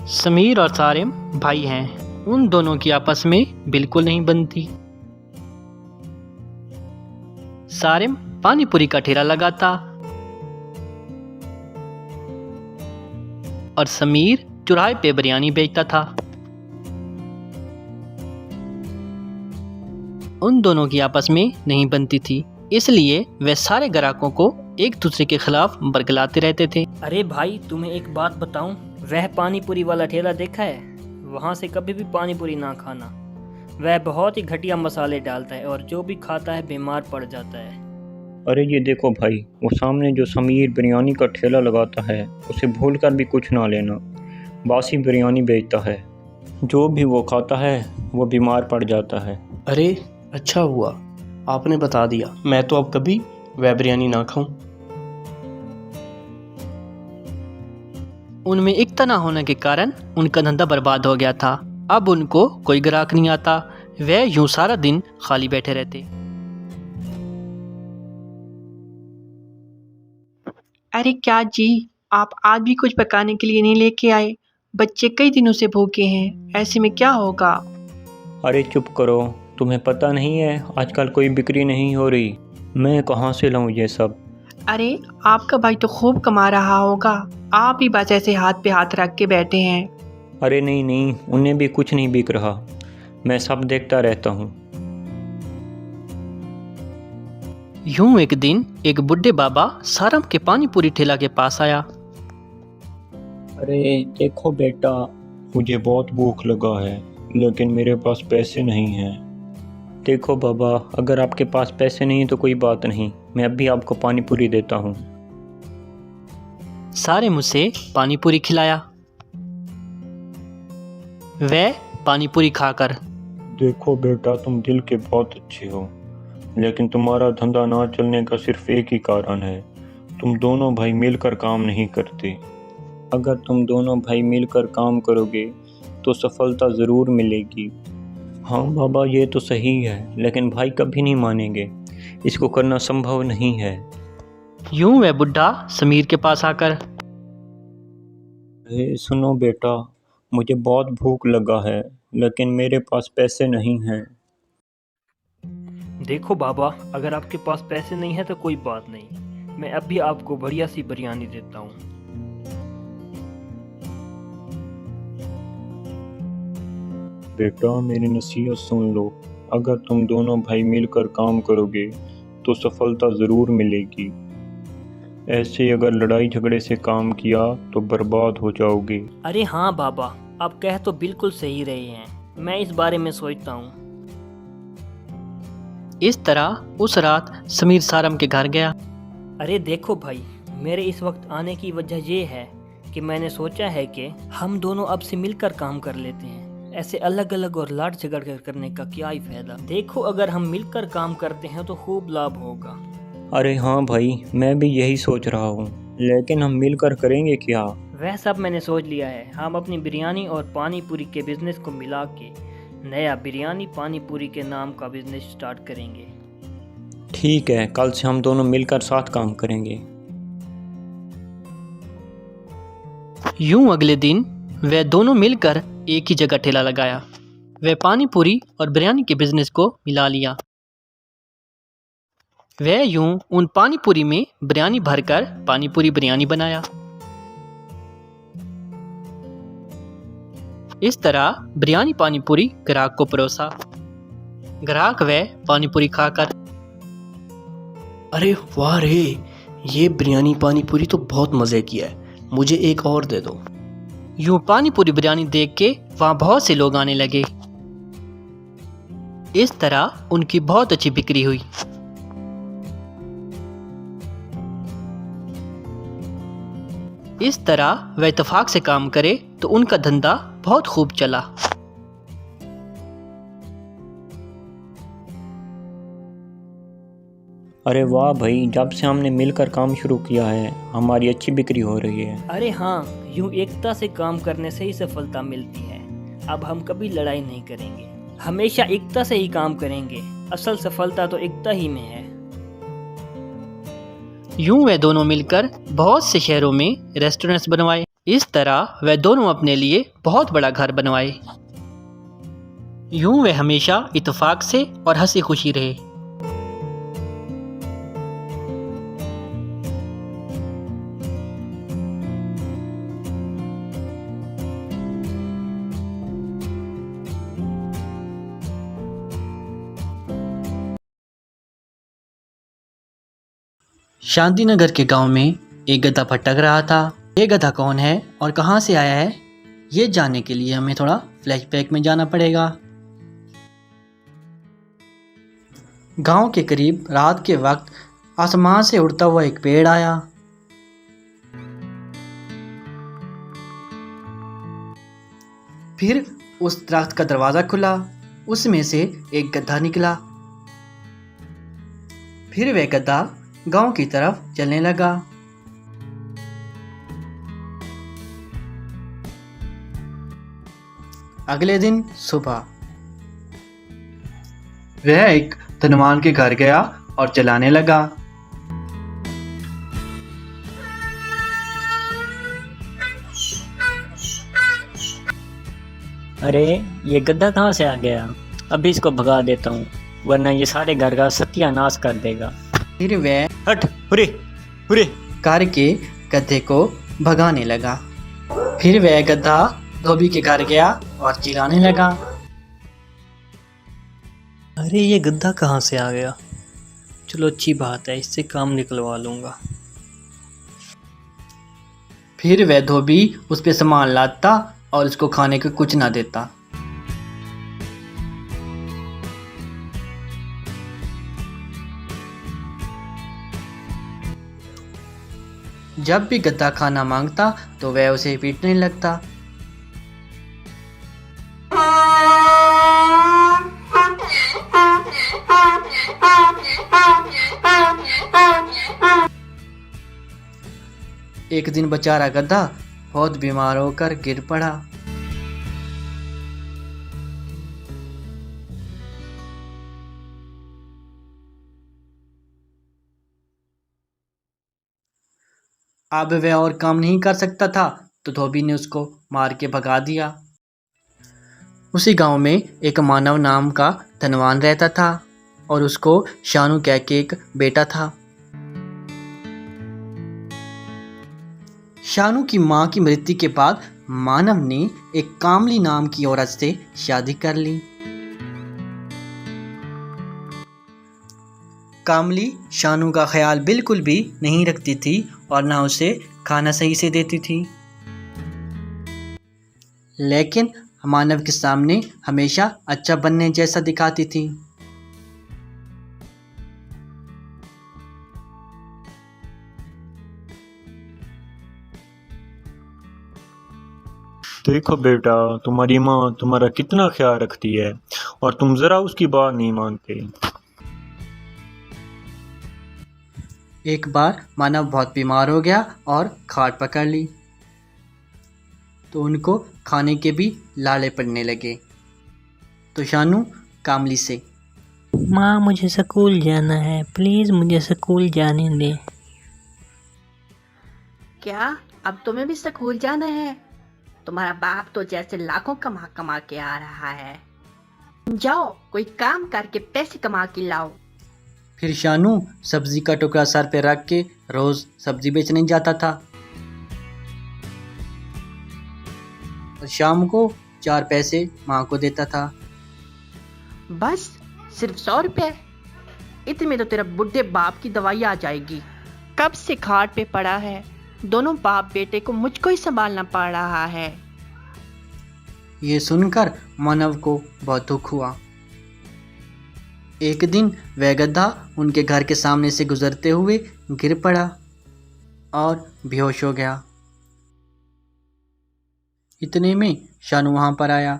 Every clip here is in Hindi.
समीर और सारिम भाई हैं। उन दोनों की आपस में बिल्कुल नहीं बनती। सारिम पानी पूरी का ठेला लगाता और समीर चौराहे पे बिरयानी बेचता था। उन दोनों की आपस में नहीं बनती थी, इसलिए वे सारे ग्राहकों को एक दूसरे के खिलाफ बरगलाते रहते थे। अरे भाई, तुम्हें एक बात बताऊं, वह पानी पूरी वाला ठेला देखा है? वहाँ से कभी भी पानी पूरी ना खाना। वह बहुत ही घटिया मसाले डालता है और जो भी खाता है बीमार पड़ जाता है। अरे ये देखो भाई, वो सामने जो समीर बिरयानी का ठेला लगाता है, उसे भूलकर भी कुछ ना लेना। बासी बिरयानी बेचता है, जो भी वो खाता है वो बीमार पड़ जाता है। अरे अच्छा हुआ आपने बता दिया, मैं तो अब कभी वह बिरयानी ना खाऊं। उनमें एकता न होने के कारण उनका धंधा बर्बाद हो गया था। अब उनको कोई ग्राहक नहीं आता। वे यूं सारा दिन खाली बैठे रहते। अरे क्या जी, आप आज भी कुछ पकाने के लिए नहीं लेके आए? बच्चे कई दिनों से भूखे हैं, ऐसे में क्या होगा? अरे चुप करो, तुम्हें पता नहीं है आजकल कोई बिक्री नहीं हो रही। मैं कहाँ से लाऊं ये सब? अरे आपका भाई तो खूब कमा रहा होगा, आप ही बस ऐसे हाथ पे हाथ रख के बैठे हैं। अरे नहीं नहीं, उन्हें भी कुछ नहीं बिक रहा, मैं सब देखता रहता हूँ। यूं एक दिन एक बुढ़े बाबा सारम के पानी पूरी ठेला के पास आया। अरे देखो बेटा, मुझे बहुत भूख लगा है, लेकिन मेरे पास पैसे नहीं हैं। देखो बाबा, अगर आपके पास पैसे नहीं तो कोई बात नहीं, मैं अभी आपको पानी पूरी देता हूँ। सारे मुझसे पानी पूरी खिलाया। वह पानी पूरी खाकर, देखो बेटा, तुम दिल के बहुत अच्छे हो, लेकिन तुम्हारा धंधा ना चलने का सिर्फ एक ही कारण है, तुम दोनों भाई मिलकर काम नहीं करते। अगर तुम दोनों भाई मिलकर काम करोगे तो सफलता ज़रूर मिलेगी। हाँ बाबा, ये तो सही है, लेकिन भाई कभी नहीं मानेंगे, इसको करना संभव नहीं है। यूं वह बुढ़ा समीर के पास आकर, सुनो बेटा, मुझे बहुत भूख लगा है, लेकिन मेरे पास पैसे नहीं हैं। देखो बाबा, अगर आपके पास पैसे नहीं है तो कोई बात नहीं, मैं अभी आपको बढ़िया सी बिरयानी देता हूँ। बेटा मेरी नसीहत सुन लो, अगर तुम दोनों भाई मिलकर काम करोगे तो सफलता ज़रूर मिलेगी। ऐसे अगर लड़ाई झगड़े से काम किया तो बर्बाद हो जाओगे। अरे हाँ बाबा, आप कह तो बिल्कुल सही रहे हैं, मैं इस बारे में सोचता हूँ। इस तरह उस रात समीर सारम के घर गया। अरे देखो भाई, मेरे इस वक्त आने की वजह ये है कि मैंने सोचा है कि हम दोनों अब से मिलकर काम कर लेते हैं। ऐसे अलग अलग और लाड़ झगड़ कर करने का क्या ही फायदा। देखो, अगर हम मिलकर काम करते हैं तो खूब लाभ होगा। अरे हाँ भाई, मैं भी यही सोच रहा हूँ, लेकिन हम मिलकर करेंगे क्या? वह सब मैंने सोच लिया है। हम अपनी बिरयानी और पानी पूरी के बिजनेस को मिला के नया बिरयानी पानी पूरी के नाम का बिजनेस स्टार्ट करेंगे। ठीक है, कल से हम दोनों मिलकर साथ काम करेंगे। यूं अगले दिन वे दोनों मिलकर एक ही जगह ठेला लगाया। वे पानी पूरी और बिरयानी के बिजनेस को मिला लिया। वे यूं उन पानी पूरी में बिरयानी भरकर पानी पूरी बिरयानी बनाया। इस तरह बिरयानी पानी पूरी ग्राहक को परोसा। ग्राहक वे पानी पूरी खाकर, अरे वाह रे, ये बिरयानी पानी पूरी तो बहुत मज़े की है, मुझे एक और दे दो। यूं पानी पूरी बिरयानी देख के वहाँ बहुत से लोग आने लगे। इस तरह उनकी बहुत अच्छी बिक्री हुई। इस तरह वह इत्तेफाक से काम करे तो उनका धंधा बहुत खूब चला। अरे वाह भाई, जब से हमने मिलकर काम शुरू किया है हमारी अच्छी बिक्री हो रही है। अरे हाँ, यूं एकता से काम करने से ही सफलता मिलती है। अब हम कभी लड़ाई नहीं करेंगे, हमेशा एकता से ही काम करेंगे। असल सफलता तो एकता ही में है। यूं वे दोनों मिलकर बहुत से शहरों में रेस्टोरेंट्स बनवाए। इस तरह वे दोनों अपने लिए बहुत बड़ा घर बनवाए। यूं वे हमेशा इत्तेफाक से और हंसी खुशी रहे। शांतिनगर के गांव में एक गधा भटक रहा था। ये गधा कौन है और कहां से आया है, ये जानने के लिए हमें थोड़ा फ्लैशबैक में जाना पड़ेगा। गांव के करीब रात के वक्त आसमान से उड़ता हुआ एक पेड़ आया। फिर उस दरख्त का दरवाजा खुला, उसमें से एक गधा निकला। फिर वह गधा गांव की तरफ चलने लगा। अगले दिन सुबह वह एक धनवान के घर गया और चलाने लगा। अरे ये गद्दा कहाँ से आ गया? अभी इसको भगा देता हूँ, वरना ये सारे घर का सत्यानाश कर देगा। फिर वह हट, हुरे हुरे। करके गधे को भगाने लगा। फिर वह गधा धोबी के घर गया और चिल्लाने लगा। अरे ये गद्दा कहाँ से आ गया? चलो अच्छी बात है, इससे काम निकलवा लूँगा। फिर वह धोबी उस पे सामान लाता और उसको खाने को कुछ ना देता। जब भी गधा खाना मांगता तो वह उसे पीटने लगता। एक दिन बेचारा गधा बहुत बीमार होकर गिर पड़ा। अब वह और काम नहीं कर सकता था तो धोबी ने उसको मार के भगा दिया। उसी गांव में एक मानव नाम का धनवान रहता था और उसको शानू कह के एक बेटा था। शानू की मां की मृत्यु के बाद मानव ने एक कामली नाम की औरत से शादी कर ली। कामली शानू का ख्याल बिल्कुल भी नहीं रखती थी और ना उसे खाना सही से देती थी, लेकिन मानव के सामने हमेशा अच्छा बनने जैसा दिखाती थी। देखो बेटा, तुम्हारी माँ तुम्हारा कितना ख्याल रखती है और तुम जरा उसकी बात नहीं मानते। एक बार मानव बहुत बीमार हो गया और खाट पकड़ ली तो उनको खाने के भी लाले पड़ने लगे। तो शानू कामली से, माँ मुझे स्कूल जाना है, प्लीज़ मुझे स्कूल जाने दे। क्या अब तुम्हें भी स्कूल जाना है? तुम्हारा बाप तो जैसे लाखों कमा कमा के आ रहा है। जाओ कोई काम करके पैसे कमा के लाओ। फिर शानू सब्जी का टुकड़ा सर पे रख के रोज सब्जी बेचने जाता था और शाम को 4 पैसे माँ को देता था। बस सिर्फ 100 रुपए? इतने में तो तेरा बुढ़े बाप की दवाई आ जाएगी। कब से खाट पे पड़ा है, दोनों बाप बेटे को मुझको ही संभालना पड़ रहा है। ये सुनकर मानव को बहुत दुख हुआ। एक दिन वह गधा उनके घर के सामने से गुजरते हुए गिर पड़ा और बेहोश हो गया। इतने में शानू वहां पर आया।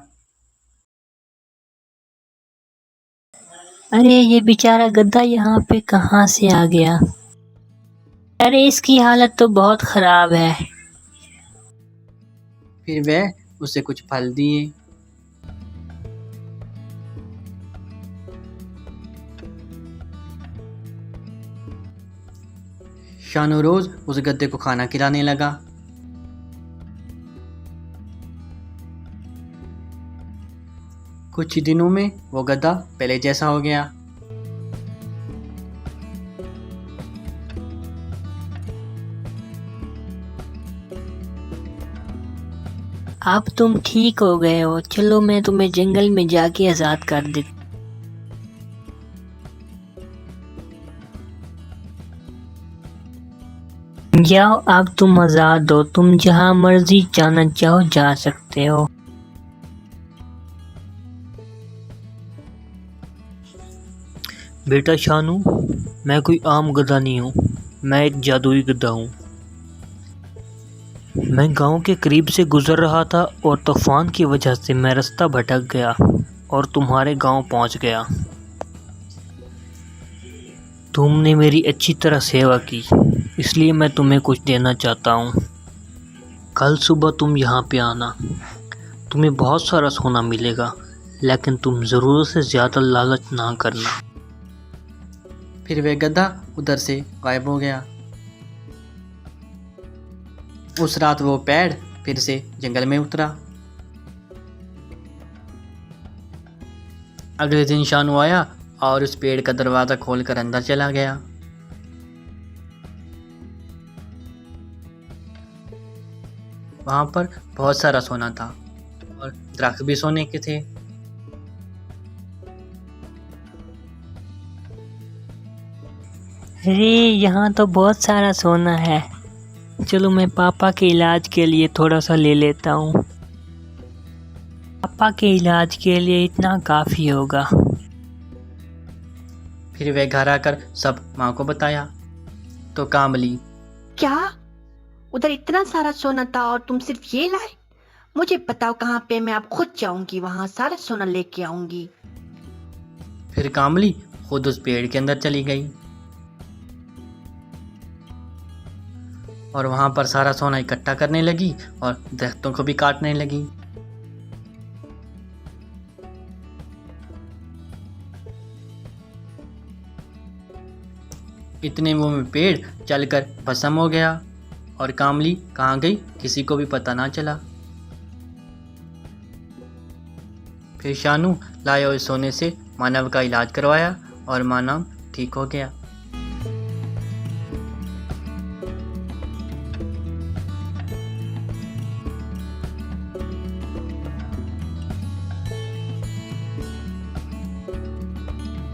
अरे ये बेचारा गधा यहाँ पे कहाँ से आ गया? अरे इसकी हालत तो बहुत खराब है। फिर वह उसे कुछ फल दिए। शानू रोज उस गधे को खाना खिलाने लगा। कुछ ही दिनों में वो गधा पहले जैसा हो गया। अब तुम ठीक हो गए हो, चलो मैं तुम्हें जंगल में जाके आज़ाद कर देती। जाओ अब तुम आज़ाद हो, तुम जहाँ मर्जी जाना चाहो जा सकते हो। बेटा शानू, मैं कोई आम गधा नहीं हूँ, मैं एक जादुई गधा हूँ। मैं गांव के करीब से गुजर रहा था और तूफान की वजह से मैं रास्ता भटक गया और तुम्हारे गांव पहुंच गया। तुमने मेरी अच्छी तरह सेवा की, इसलिए मैं तुम्हें कुछ देना चाहता हूँ। कल सुबह तुम यहाँ पे आना, तुम्हें बहुत सारा सोना मिलेगा, लेकिन तुम ज़रूरत से ज़्यादा लालच ना करना। फिर वह गधा उधर से गायब हो गया। उस रात वो पेड़ फिर से जंगल में उतरा। अगले दिन शानू आया और उस पेड़ का दरवाज़ा खोलकर अंदर चला गया। वहाँ पर बहुत सारा सोना था और दरख्त भी सोने के थे। अरे यहाँ तो बहुत सारा सोना है, चलो मैं पापा के इलाज के लिए थोड़ा सा ले लेता हूँ। पापा के इलाज के लिए इतना काफ़ी होगा। फिर वह घर आकर सब माँ को बताया तो कामली, क्या उधर इतना सारा सोना था और तुम सिर्फ ये लाए? मुझे बताओ कहाँ पे, मैं अब खुद जाऊंगी, वहां सारा सोना लेके आऊंगी। फिर कामली खुद उस पेड़ के अंदर चली गई और वहाँ पर सारा सोना इकट्ठा करने लगी और दरख्तों को भी काटने लगी। इतने में पेड़ चलकर भस्म हो गया और कामली कहाँ गई किसी को भी पता ना चला। फिर शानू लाए हुए सोने से मानव का इलाज करवाया और मानव ठीक हो गया।